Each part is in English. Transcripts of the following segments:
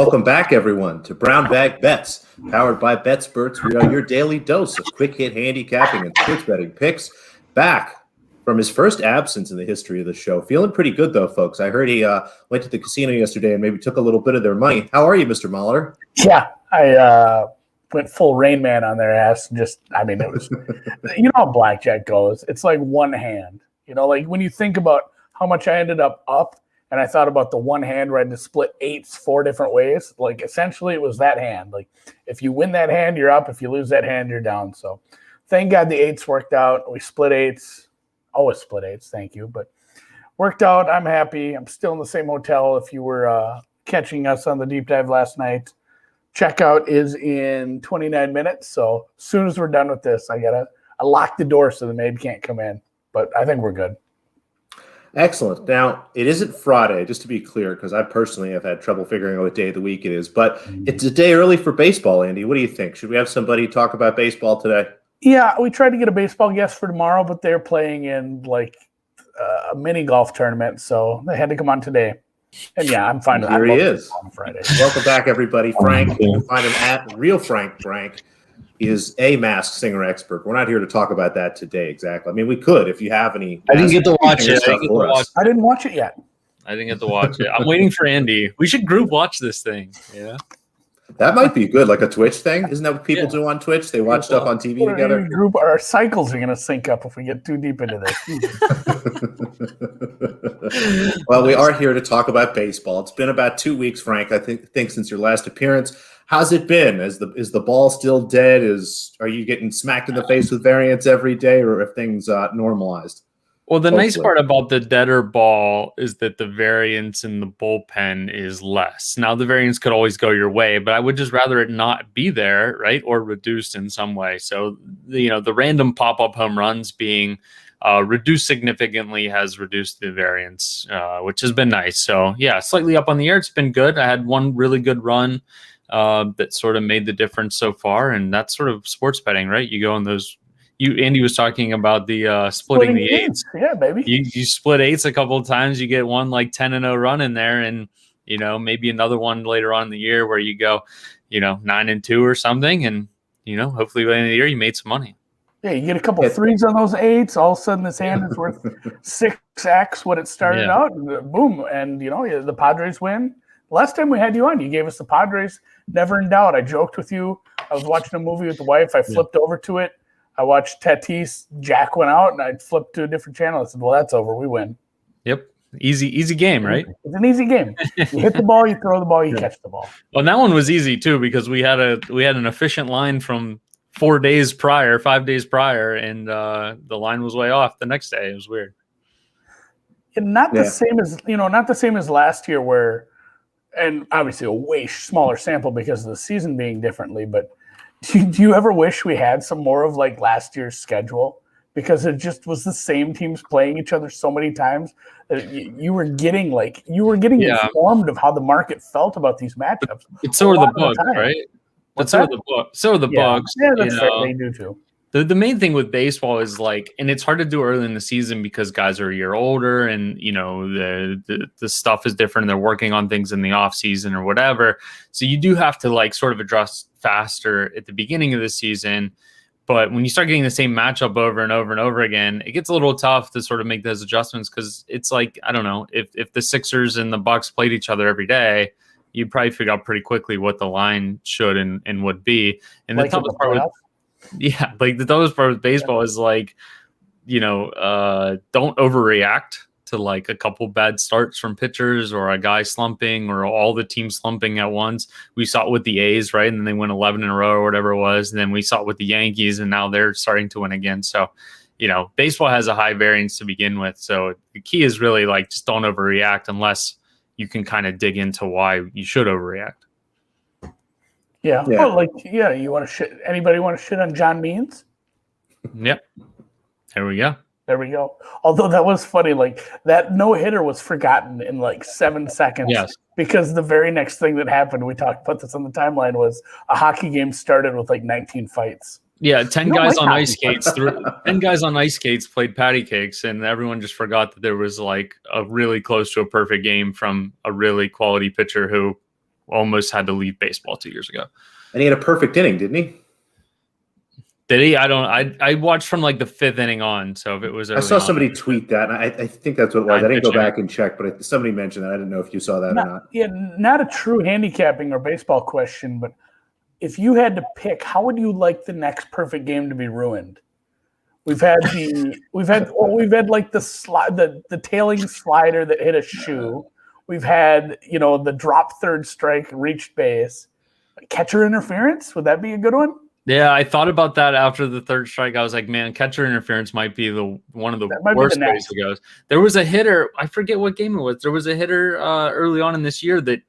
Welcome back, everyone, to Brown Bag Bets, powered by BetSperts. We are your daily dose of quick hit handicapping and sports betting picks. Back from his first absence in the history of the show. Feeling pretty good, though, folks. I heard he went to the casino yesterday and maybe took a little bit of their money. How are you, Mr. Mahler? Yeah, I went full Rain Man on their ass. It was, you know how blackjack goes. It's like one hand. You know, like when you think about how much I ended up, and I thought about the one hand where I had to split eights 4 different ways. Like, essentially, it was that hand. Like, if you win that hand, you're up. If you lose that hand, you're down. So, thank God the eights worked out. We split eights. Always split eights, thank you. But worked out. I'm happy. I'm still in the same hotel. If you were catching us on the deep dive last night, checkout is in 29 minutes. So, as soon as we're done with this, I lock the door so the maid can't come in. But I think we're good. Excellent. Now, it isn't Friday, just to be clear, because I personally have had trouble figuring out what day of the week it is, but it's a day early for baseball, Andy. What do you think? Should we have somebody talk about baseball today? Yeah, we tried to get a baseball guest for tomorrow, but they're playing in like a mini golf tournament, so they had to come on today. And yeah, I'm fine with that. Here he is. On Friday. Welcome back, everybody. Frank, you can find him at Real Frank Brank. He is a Masked Singer expert. We're not here to talk about that today exactly. I mean, we could if you have any. I didn't get to watch it. I didn't watch it yet. I didn't get to watch it. I'm waiting for Andy. We should group watch this thing. Yeah. That might be good, like a Twitch thing. Isn't that what people do on Twitch? They watch stuff on TV together. Group, our cycles are going to sync up if we get too deep into this. Well, we are here to talk about baseball. It's been about 2 weeks, Frank, I think since your last appearance. How's it been? Is the ball still dead? Are you getting smacked in the face with variance every day, or have things normalized? Well, the nice part about the deader ball is that the variance in the bullpen is less. Now, the variance could always go your way, but I would just rather it not be there, right, or reduced in some way. So, the random pop-up home runs being reduced significantly has reduced the variance, which has been nice. So, yeah, slightly up on the air. It's been good. I had one really good run that sort of made the difference so far, and that's sort of sports betting, right? You go in those. Andy was talking about the splitting the eights. Yeah, baby. You split eights a couple of times, you get one like 10-0 run in there, and maybe another one later on in the year where you go, 9-2 or something, and hopefully by the end of the year you made some money. Yeah, you get a couple of threes on those eights. All of a sudden, this hand is worth 6x what it started out. And boom, and the Padres win. Last time we had you on, you gave us the Padres. Never in doubt. I joked with you. I was watching a movie with the wife. I flipped over to it. I watched Tatis. Jack went out, and I flipped to a different channel. I said, "Well, that's over. We win." Yep, easy game, right? It's an easy game. You hit the ball, you throw the ball, you catch the ball. Well, that one was easy too because we had an efficient line from 5 days prior, and the line was way off the next day. It was weird. And not the same as last year, where, and obviously a way smaller sample because of the season being differently, but. Do you ever wish we had some more of like last year's schedule? Because it just was the same teams playing each other so many times that you were getting informed of how the market felt about these matchups. It's so are the Bugs, right? So are the Bugs. Yeah, that's fair. They do too. The main thing with baseball is and it's hard to do early in the season because guys are a year older and, the stuff is different and they're working on things in the off season or whatever. So you do have to sort of adjust faster at the beginning of the season. But when you start getting the same matchup over and over and over again, it gets a little tough to sort of make those adjustments because it's I don't know, if the Sixers and the Bucks played each other every day, you'd probably figure out pretty quickly what the line should and would be. And the toughest part the toughest part with baseball is don't overreact to a couple bad starts from pitchers or a guy slumping or all the teams slumping at once. We saw it with the A's, right? And then they went 11 in a row or whatever it was. And then we saw it with the Yankees and now they're starting to win again. So, baseball has a high variance to begin with. So the key is really just don't overreact unless you can kind of dig into why you should overreact. Yeah. Well, you want to shit? Anybody want to shit on John Means? Yep. There we go. Although that was funny, that no hitter was forgotten in 7 seconds. Yes. Because the very next thing that happened, we talked about this on the timeline, was a hockey game started with 19 fights. Yeah, 10 guys on ice skates. 10 guys on ice skates played patty cakes, and everyone just forgot that there was a really close to a perfect game from a really quality pitcher who almost had to leave baseball 2 years ago. And he had a perfect inning, didn't he? Did he? I watched from like the 5th inning on. So if it was, I saw somebody tweet that, and I think that's what it was. I didn't go back and check, but somebody mentioned that. I didn't know if you saw that or not. Yeah, not a true handicapping or baseball question, but if you had to pick, how would you like the next perfect game to be ruined? We've had like the tailing slider that hit a shoe. We've had, the drop third strike, reached base. Catcher interference, would that be a good one? Yeah, I thought about that after the third strike. I was like, man, catcher interference might be one of the worst ways to go. There was a hitter, I forget what game it was. There was a hitter early on in this year that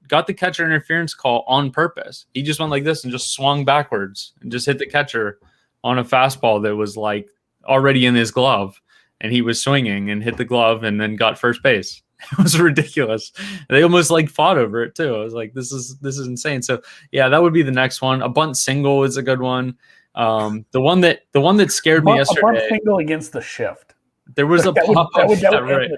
got the catcher interference call on purpose. He just went like this and just swung backwards and just hit the catcher on a fastball that was like already in his glove, and he was swinging and hit the glove and then got first base. It was ridiculous. They almost like fought over it too. I was like, this is insane. So yeah, that would be the next one. A bunt single is a good one. The one that scared me yesterday. A bunt single against the shift. There was a pop up. Right.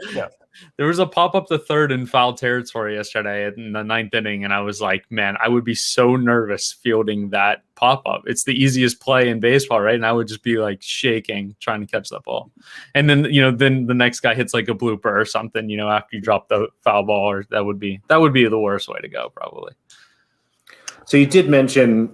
There was a pop up the third in foul territory yesterday in the 9th inning, and I was like, man, I would be so nervous fielding that pop up. It's the easiest play in baseball, right? And I would just be like shaking trying to catch that ball. And then then the next guy hits like a blooper or something, after you drop the foul ball, or that would be the worst way to go probably. So you did mention,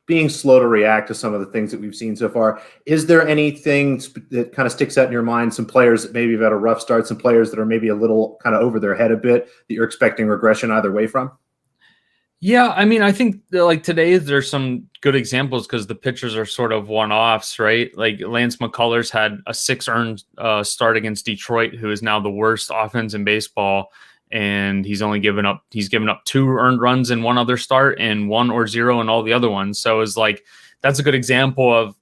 being slow to react to some of the things that we've seen so far. Is there anything that kind of sticks out in your mind? Some players that maybe have had a rough start, some players that are maybe a little kind of over their head a bit that you're expecting regression either way from? Yeah, I mean, I think like today there's some good examples because the pitchers are sort of one-offs, right? Like Lance McCullers had a 6 earned start against Detroit, who is now the worst offense in baseball. And he's given up 2 earned runs in one other start and 1 or 0 in all the other ones. So it's like, that's a good example of,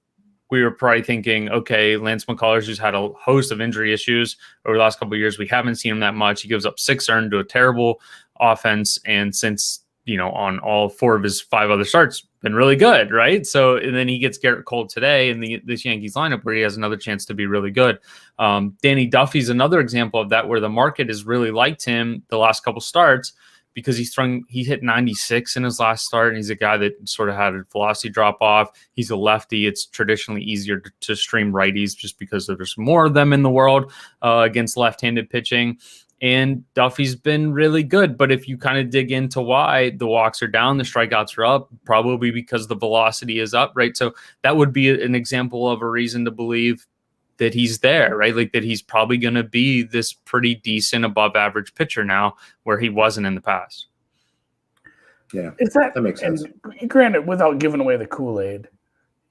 we were probably thinking, okay, Lance McCullers, who's had a host of injury issues over the last couple of years, we haven't seen him that much. He gives up 6 earned to a terrible offense. And since, on all 4 of his 5 other starts, been really good, right? So, and then he gets Garrett Cole today in this Yankees lineup where he has another chance to be really good. Danny Duffy's another example of that, where the market has really liked him the last couple starts because he hit 96 in his last start, and he's a guy that sort of had a velocity drop off. He's a lefty. It's traditionally easier to stream righties just because there's more of them in the world against left-handed pitching. And Duffy's been really good. But if you kind of dig into why the walks are down, the strikeouts are up, probably because the velocity is up, right? So that would be an example of a reason to believe that he's there, right? Like that he's probably going to be this pretty decent above average pitcher now where he wasn't in the past. Yeah, that makes sense. And granted, without giving away the Kool-Aid,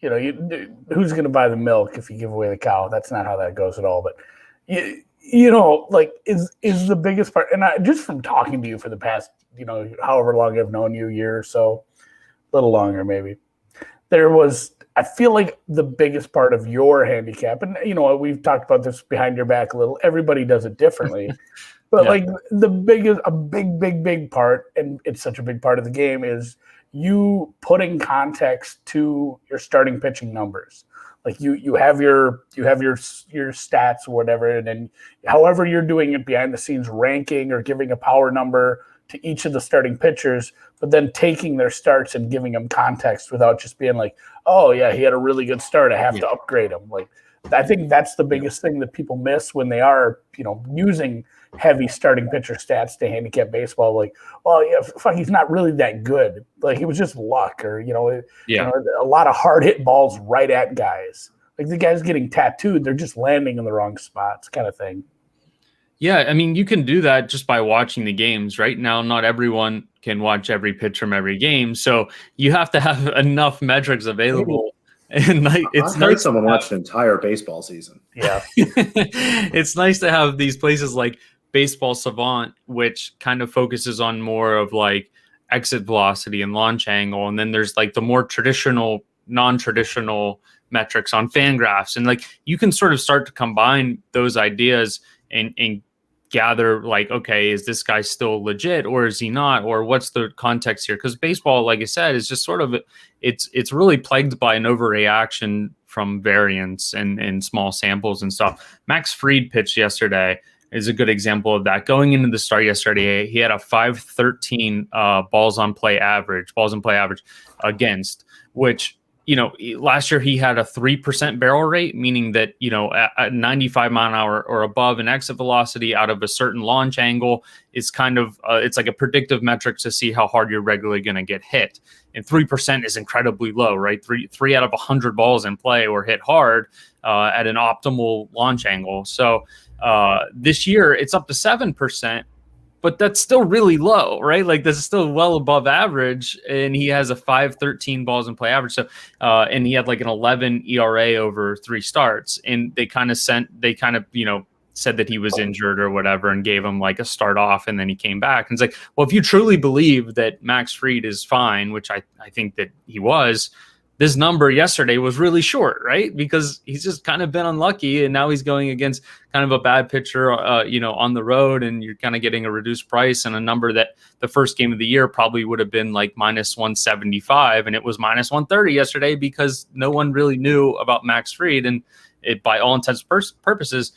who's going to buy the milk if you give away the cow? That's not how that goes at all. But like is the biggest part, and just from talking to you for the past, however long I've known you, year or so, a little longer maybe, I feel like the biggest part of your handicap, and we've talked about this behind your back a little, everybody does it differently, but yeah. Like a big part, and it's such a big part of the game, is you putting context to your starting pitching numbers. Like you have your stats or whatever, and then however you're doing it behind the scenes, ranking or giving a power number to each of the starting pitchers, but then taking their starts and giving them context without just being like, oh yeah, he had a really good start, I have to upgrade him. Like, I think that's the biggest thing that people miss when they are, using heavy starting pitcher stats to handicap baseball. Like, well, yeah, he's not really that good. Like, it was just luck, or a lot of hard hit balls right at guys. Like, the guys getting tattooed, they're just landing in the wrong spots, kind of thing. Yeah, I mean, you can do that just by watching the games. Right now, not everyone can watch every pitch from every game, so you have to have enough metrics available. And it's nice someone watched an entire baseball season. Yeah, it's nice to have these places like Baseball Savant, which kind of focuses on more of like exit velocity and launch angle, and then there's like the more traditional, non-traditional metrics on Fangraphs, and like you can sort of start to combine those ideas and gather like, okay, is this guy still legit or is he not, or what's the context here? Because baseball, like I said, is just sort of it's really plagued by an overreaction from variance and small samples and stuff. Max Fried pitched yesterday, is a good example of that. Going into the start yesterday, he had a 513 balls in play average against, which, last year he had a 3% barrel rate, meaning that, at 95 mile an hour or above an exit velocity out of a certain launch angle is kind of, it's like a predictive metric to see how hard you're regularly going to get hit. And 3% is incredibly low, right? Three out of 100 balls in play were hit hard at an optimal launch angle. So this year it's up to 7%. But that's still really low, right? Like, this is still well above average, and he has a 513 balls in play average. So, and he had like an 11 ERA over 3 starts, and they kind of said that he was injured or whatever, and gave him like a start off, and then he came back. And it's like, well, if you truly believe that Max Fried is fine, which I think that he was, this number yesterday was really short, right? Because he's just kind of been unlucky, and now he's going against kind of a bad pitcher, on the road, and you're kind of getting a reduced price and a number that the first game of the year probably would have been like minus 175, and it was minus 130 yesterday because no one really knew about Max Fried, and it, by all intents and purposes,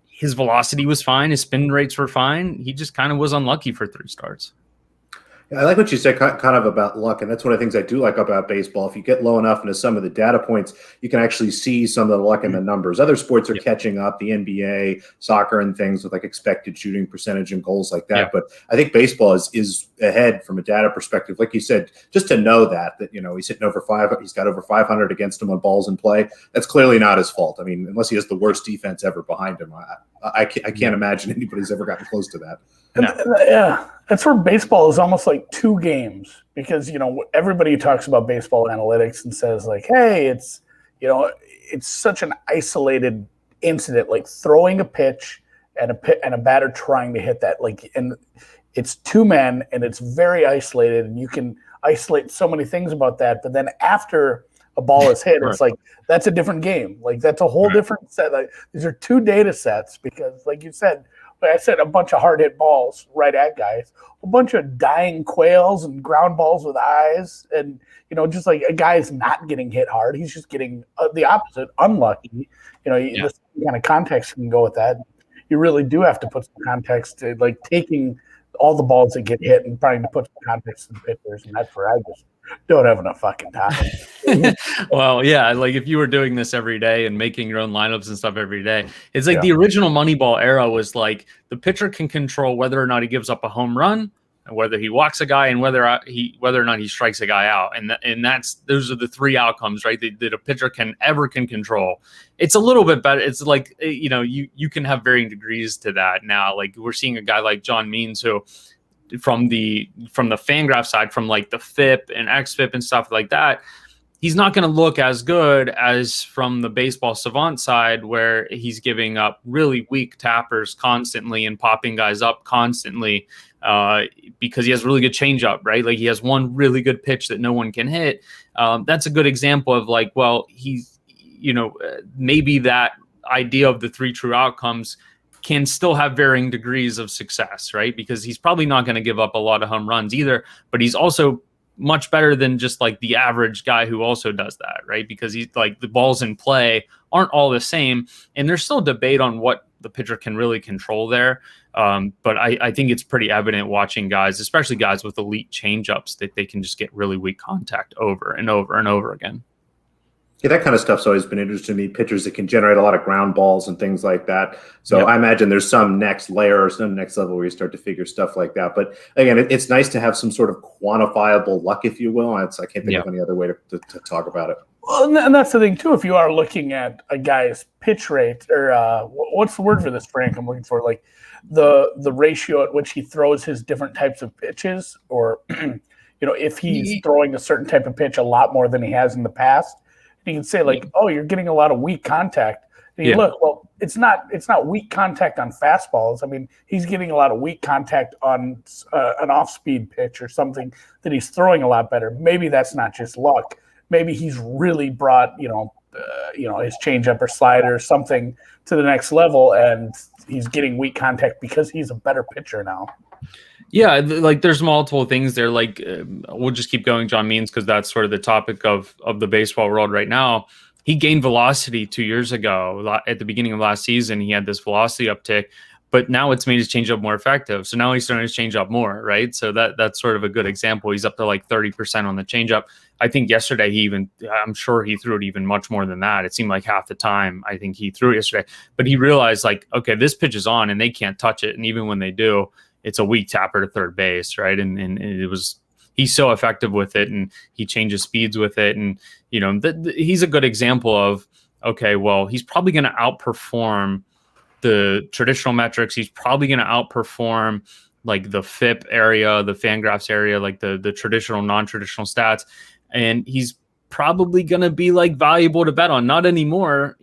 his velocity was fine, his spin rates were fine. He just kind of was unlucky for 3 starts. I like what you said kind of about luck, and that's one of the things I do like about baseball. If you get low enough into some of the data points, you can actually see some of the luck in the numbers. Other sports are catching up, the NBA, soccer, and things with like expected shooting percentage and goals like that. Yeah. But I think baseball is ahead from a data perspective. Like you said, just to know that he's hitting over 5, he's got over 500 against him on balls in play. That's clearly not his fault. I mean, unless he has the worst defense ever behind him, I can't imagine anybody's ever gotten close to that. No. Yeah, that's where baseball is almost like 2 games, because everybody talks about baseball analytics and says like, hey, it's such an isolated incident, like throwing a pitch and a batter trying to hit that, like, and it's 2 men and it's very isolated, and you can isolate so many things about that. But then after a ball is hit, it's like that's a different game. Like, that's a whole different set. Like, these are 2 data sets, because like you said. I said a bunch of hard hit balls right at guys, a bunch of dying quails and ground balls with eyes, and just like a guy's not getting hit hard, he's just getting the opposite, unlucky. This kind of context can go with that. You really do have to put some context to like taking all the balls that get hit and trying to put some context to the pitchers, and that's where I just don't have enough fucking time. Well, yeah, like if you were doing this every day and making your own lineups and stuff every day, it's like the original Moneyball era was like the pitcher can control whether or not he gives up a home run, and whether he walks a guy, and whether or not he strikes a guy out, and those are the 3 outcomes, right? That a pitcher can control. It's a little bit better. It's like you can have varying degrees to that now. Like, we're seeing a guy like John Means, who from the Fangraph side, from like the FIP and XFIP and stuff like that, he's not going to look as good as from the Baseball Savant side, where he's giving up really weak tappers constantly and popping guys up constantly because he has really good changeup, right? Like, he has one really good pitch that no one can hit. That's a good example of like, well, he's, maybe that idea of the 3 true outcomes can still have varying degrees of success, right? Because he's probably not going to give up a lot of home runs either, but he's also much better than just like the average guy who also does that, right? Because he's like, the balls in play aren't all the same, and there's still debate on what the pitcher can really control there. But I think it's pretty evident watching guys, especially guys with elite changeups, that they can just get really weak contact over and over and over again. Yeah, that kind of stuff's always been interesting to me. Pitchers that can generate a lot of ground balls and things like that. So I imagine there's some next layer or some next level where you start to figure stuff like that. But again, it's nice to have some sort of quantifiable luck, if you will. I can't think of any other way to talk about it. Well, and that's the thing too. If you are looking at a guy's pitch rate, or what's the word for this, Frank? I'm looking for like the ratio at which he throws his different types of pitches, or if he's throwing a certain type of pitch a lot more than he has in the past. You can say like, oh, you're getting a lot of weak contact. And you look, well, it's not weak contact on fastballs. I mean, he's getting a lot of weak contact on an off-speed pitch or something that he's throwing a lot better. Maybe that's not just luck. Maybe he's really brought his changeup or slider or something to the next level, and he's getting weak contact because he's a better pitcher now. Yeah, like there's multiple things there. Like we'll just keep going, John Means, because that's sort of the topic of the baseball world right now. He gained velocity 2 years ago. At the beginning of last season, he had this velocity uptick, but now it's made his changeup more effective. So now he's throwing his changeup more, right? So that's sort of a good example. He's up to like 30% on the changeup. I think yesterday I'm sure he threw it even much more than that. It seemed like half the time I think he threw it yesterday, but he realized like, okay, this pitch is on and they can't touch it. And even when they do, it's a weak tapper to third base, right? And he's so effective with it, and he changes speeds with it. And, he's a good example of, okay, well, he's probably going to outperform the traditional metrics. He's probably going to outperform like the FIP area, the Fangraphs area, like the traditional, non-traditional stats. And he's probably going to be like valuable to bet on. Not anymore,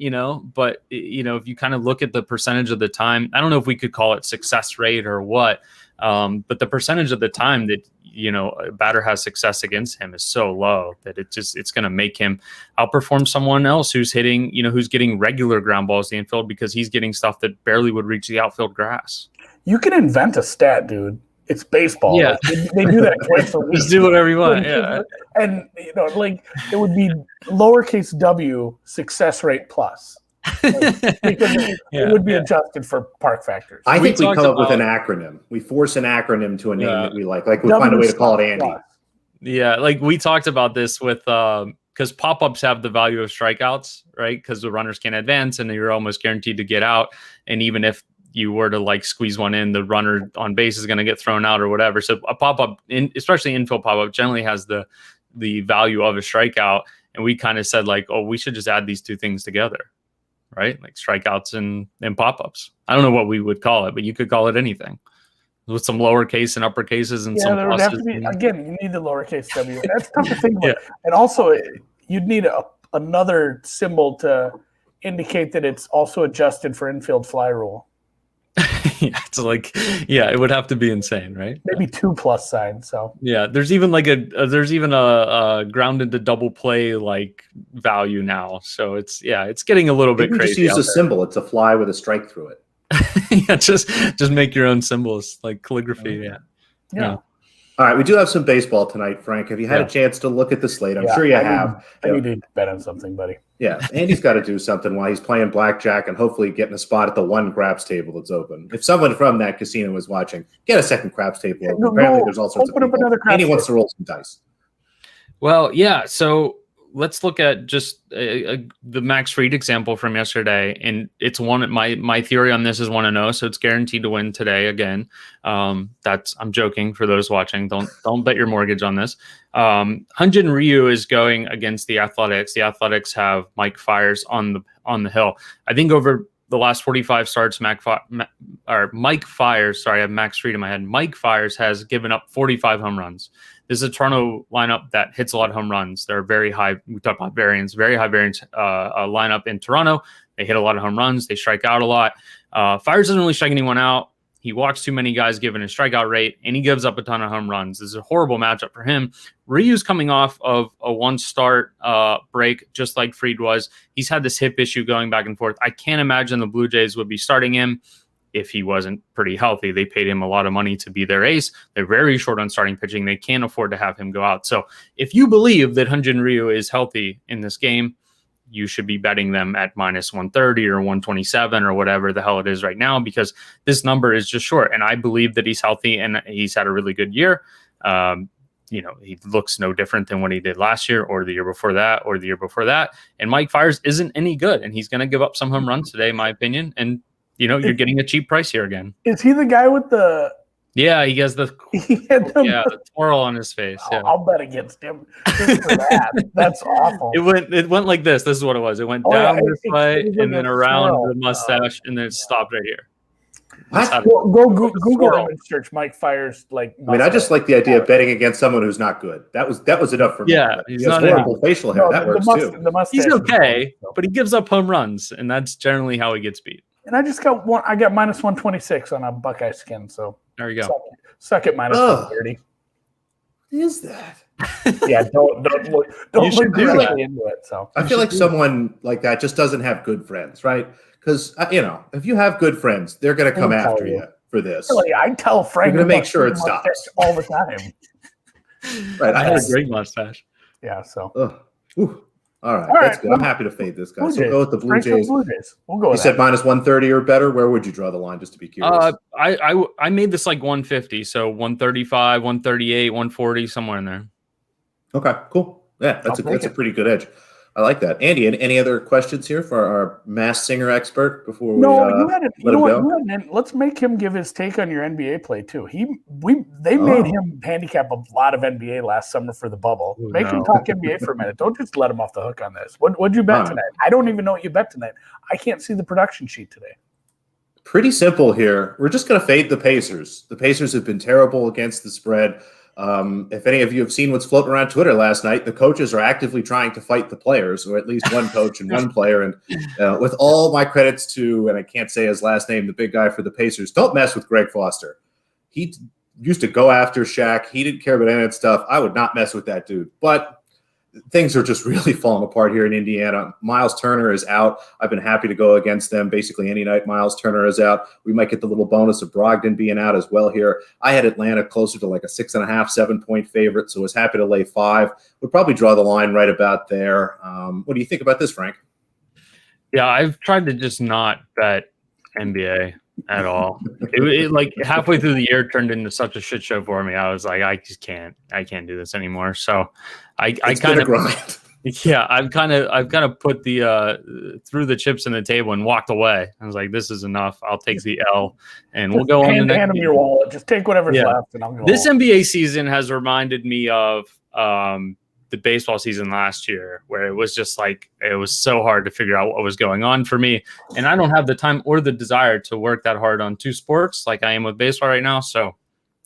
but if you kind of look at the percentage of the time, I don't know if we could call it success rate or what, but the percentage of the time that, a batter has success against him is so low that it's going to make him outperform someone else who's hitting, who's getting regular ground balls to the infield, because he's getting stuff that barely would reach the outfield grass. You can invent a stat, dude. It's baseball. Yeah. They do that twice a week. Just do whatever you want. Yeah. And, like it would be lowercase w success rate plus. Because it would be adjusted for park factors. I think we come up with an acronym. We force an acronym to a name that we like. Like we find a way to call it Andy. Yeah, like we talked about this with because pop-ups have the value of strikeouts, right? Because the runners can't advance and you're almost guaranteed to get out. And even if you were to like squeeze one in, the runner on base is going to get thrown out or whatever. So a pop-up, especially infield pop-up, generally has the value of a strikeout. And we kind of said like, oh, we should just add these two things together. Right? Like strikeouts and pop-ups. I don't know what we would call it, but you could call it anything with some lowercase and upper cases and some there would have to be, again, you need the lowercase w. That's tough to think about. And also you'd need another symbol to indicate that it's also adjusted for infield fly rule. It's like, it would have to be insane, right? Maybe 2 plus signs. So there's even like a grounded to double play like value now. So it's getting a little bit crazy. Just use a symbol. It's a fly with a strike through it. Just make your own symbols like calligraphy. Yeah. All right, we do have some baseball tonight, Frank. Have you had a chance to look at the slate? I'm sure you have. I need to bet on something, buddy. Yeah, Andy's got to do something while he's playing blackjack and hopefully getting a spot at the one craps table that's open. If someone from that casino is watching, get a second craps table open. Apparently there's all sorts of people. Andy wants to roll some dice. Well, yeah, so let's look at just the Max Fried example from yesterday, and it's one. My theory on this is 1-0, so it's guaranteed to win today again. I'm joking for those watching. Don't bet your mortgage on this. Hyunjin Ryu is going against the Athletics. The Athletics have Mike Fiers on the hill. I think over the last 45 starts, Mike Fiers. Sorry, I have Max Fried in my head. Mike Fiers has given up 45 home runs. This is a Toronto lineup that hits a lot of home runs. They're very high. We talk about variance, very high variance lineup in Toronto. They hit a lot of home runs. They strike out a lot. Fiers doesn't really strike anyone out. He walks too many guys given his strikeout rate, and he gives up a ton of home runs. This is a horrible matchup for him. Ryu's coming off of a one-start break, just like Fried was. He's had this hip issue going back and forth. I can't imagine the Blue Jays would be starting him if he wasn't pretty healthy. They paid him a lot of money to be their ace. They're very short on starting pitching. They can't afford to have him go out. So if you believe that Hyunjin Ryu is healthy in this game, you should be betting them at minus 130 or 127 or whatever the hell it is right now, because this number is just short. And I believe that he's healthy and he's had a really good year. He looks no different than what he did last year or the year before that or the year before that. And Mike Fiers isn't any good, and he's going to give up some home runs today, in my opinion. And you're getting a cheap price here again. Is he the guy with the? Yeah, he has the the twirl on his face. Yeah. I'll bet against him just for that. That's awful. It went like this. This is what it was. It went down this way and then around the mustache and then it stopped right here. Go Google him and search Mike Fiers. I just like the idea of betting against someone who's not good. That was enough for me. Yeah, he's not horrible facial hair. That works too. He's okay, but he gives up home runs, and that's generally how he gets beat. And I just got one. I got minus 126 on a Buckeye skin. So there you go. Suck it minus 130. What is that? Yeah, don't look directly into it. So I feel like someone like that just doesn't have good friends, right? Because if you have good friends, they're going to come after you for this. Really, I tell Frank, you're going to make sure it stops all the time. Right, I had a great mustache. Yeah. So. All right, All that's right, good. well, I'm happy to fade this guy. Blue So we'll Jays. go with the Blue Frank said Jays. Blue Jays. We'll go You with said that. minus 130 or better. Where would you draw the line, just to be curious? I made this like 150, so 135, 138, 140, somewhere in there. Okay, cool. Yeah, that's a pretty good edge. I like that. Andy, any other questions here for our mass singer expert before we you had it. You let know him what? go? Let's make him give his take on your NBA play too. They made him handicap a lot of NBA last summer for the bubble. Make him talk NBA for a minute. Don't just let him off the hook on this. What'd you bet tonight? I don't even know what you bet tonight. I can't see the production sheet today. Pretty simple here. We're just going to fade the Pacers. The Pacers have been terrible against the spread. If any of you have seen what's floating around Twitter last night, the coaches are actively trying to fight the players, or at least one coach and one player. And with all my credits to, and I can't say his last name, the big guy for the Pacers, don't mess with Greg Foster. He used to go after Shaq. He didn't care about any of that stuff. I would not mess with that dude. But things are just really falling apart here in Indiana. Miles Turner is out. I've been happy to go against them basically any night Miles Turner is out. We might get the little bonus of Brogdon being out as well here. I had Atlanta closer to like a 6.5, 7-point favorite, so was happy to lay 5. Would probably draw the line right about there. What do you think about this, Frank? Yeah, I've tried to just not bet NBA at all. It like halfway through the year turned into such a shit show for me. I was like, I can't do this anymore. So I kind of grind. Yeah, I've kind of put the threw the chips in the table and walked away. I was like, this is enough. I'll take the L and we'll go on the next. Hand him your wallet. Just take whatever's left and I'll go. This NBA season has reminded me of the baseball season last year, where it was just like it was so hard to figure out what was going on for me, and I don't have the time or the desire to work that hard on two sports like I am with baseball right now. So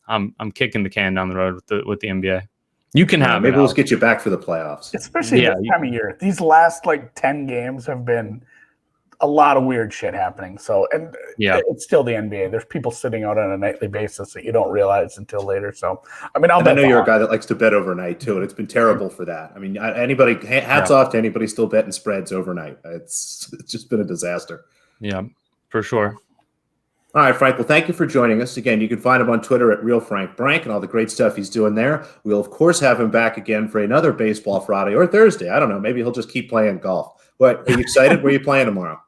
I'm kicking the can down the road with the NBA. You can have maybe let's get you back for the playoffs, especially this time of year. These last like 10 games have been a lot of weird shit happening. So, and it's still the NBA. There's people sitting out on a nightly basis that you don't realize until later. So, I mean, I know you're a guy that likes to bet overnight too, and it's been terrible for that. I mean, hats off to anybody still betting spreads overnight. It's just been a disaster. Yeah, for sure. All right, Frank. Well, thank you for joining us. Again, you can find him on Twitter at Real Frank Brank and all the great stuff he's doing there. We'll, of course, have him back again for another Baseball Friday or Thursday. I don't know. Maybe he'll just keep playing golf. What, are you excited? Where are you playing tomorrow?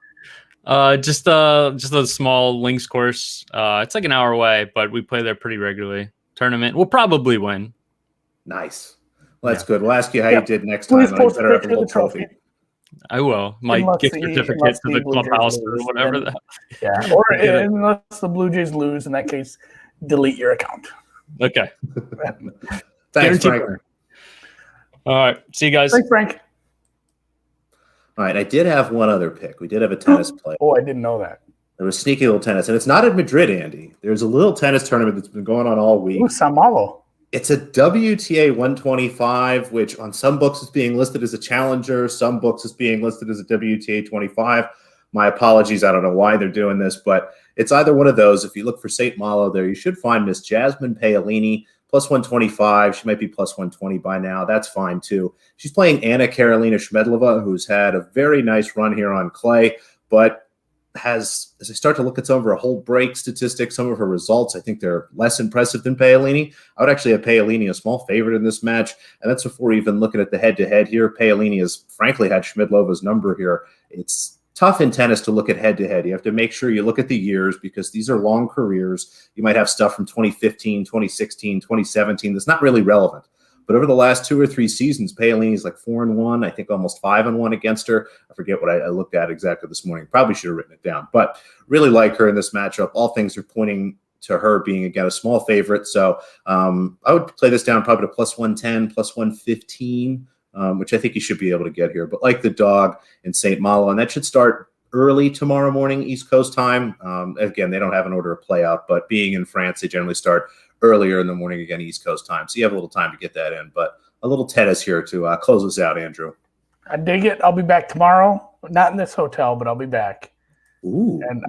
Just a small links course. It's like an hour away, but we play there pretty regularly. Tournament. We'll probably win. Nice. Well, that's good. We'll ask you how you did next time. Please post a picture of the trophy. I will. My gift certificate to the clubhouse or whatever that. Yeah. Or unless the Blue Jays lose, in that case, delete your account. Okay. Thanks, Frank. All right. See you guys. Thanks, Frank. All right, I did have one other pick. We did have a tennis play. Oh, I didn't know that. There was sneaky little tennis, and it's not in Madrid, Andy. There's a little tennis tournament that's been going on all week. Ooh, Samalo. It's a WTA 125, which on some books is being listed as a challenger. Some books is being listed as a WTA 25. My apologies. I don't know why they're doing this, but it's either one of those. If you look for St. Malo there, you should find Miss Jasmine Paolini, plus 125. She might be plus 120 by now. That's fine, too. She's playing Anna Karolina Shmedlova, who's had a very nice run here on clay, but has, as I start to look at some of her whole break statistics, some of her results, I think they're less impressive than Paolini. I would actually have Paolini a small favorite in this match, and that's before even looking at the head-to-head here. Paolini has, frankly, had Shmedlova's number here. It's tough in tennis to look at head-to-head. You have to make sure you look at the years because these are long careers. You might have stuff from 2015, 2016, 2017 that's not really relevant. But over the last 2 or 3 seasons, Paolini's like 4-1, I think almost 5-1 against her. I forget what I looked at exactly this morning. Probably should have written it down. But really like her in this matchup. All things are pointing to her being, again, a small favorite. So I would play this down probably to plus 110, plus 115. Which I think you should be able to get here. But like the dog in St. Malo, and that should start early tomorrow morning, East Coast time. Again, they don't have an order of play out, but being in France, they generally start earlier in the morning, again, East Coast time. So you have a little time to get that in. But a little tennis here to close us out, Andrew. I dig it. I'll be back tomorrow. Not in this hotel, but I'll be back. Ooh, and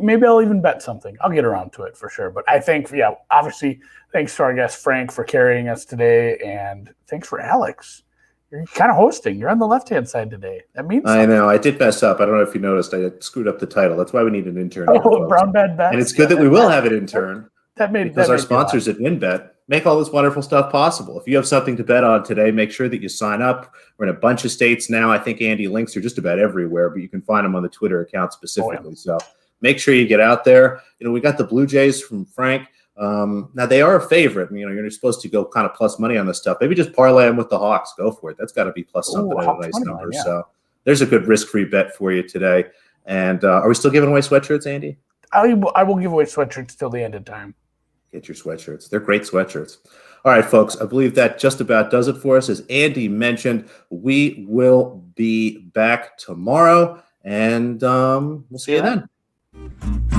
maybe I'll even bet something. I'll get around to it for sure. But I think, obviously, thanks to our guest Frank for carrying us today, and thanks for Alex. You're kind of hosting. You're on the left-hand side today. That means something. I know. I did mess up. I don't know if you noticed. I screwed up the title. That's why we need an intern. Oh, Brown Bad Bet. And it's good that we will have an intern. That made because our sponsors at WinBet make all this wonderful stuff possible. If you have something to bet on today, make sure that you sign up. We're in a bunch of states now. I think Andy links are just about everywhere, but you can find them on the Twitter account specifically. So make sure you get out there. We got the Blue Jays from Frank. Now they are a favorite. You're supposed to go kind of plus money on this stuff. Maybe just parlay them with the Hawks. Go for it. That's got to be plus something at a nice number. Yeah. So there's a good risk-free bet for you today. And are we still giving away sweatshirts, Andy? I will give away sweatshirts till the end of time. Get your sweatshirts. They're great sweatshirts. All right, folks, I believe that just about does it for us. As Andy mentioned, we will be back tomorrow, and we'll see you then.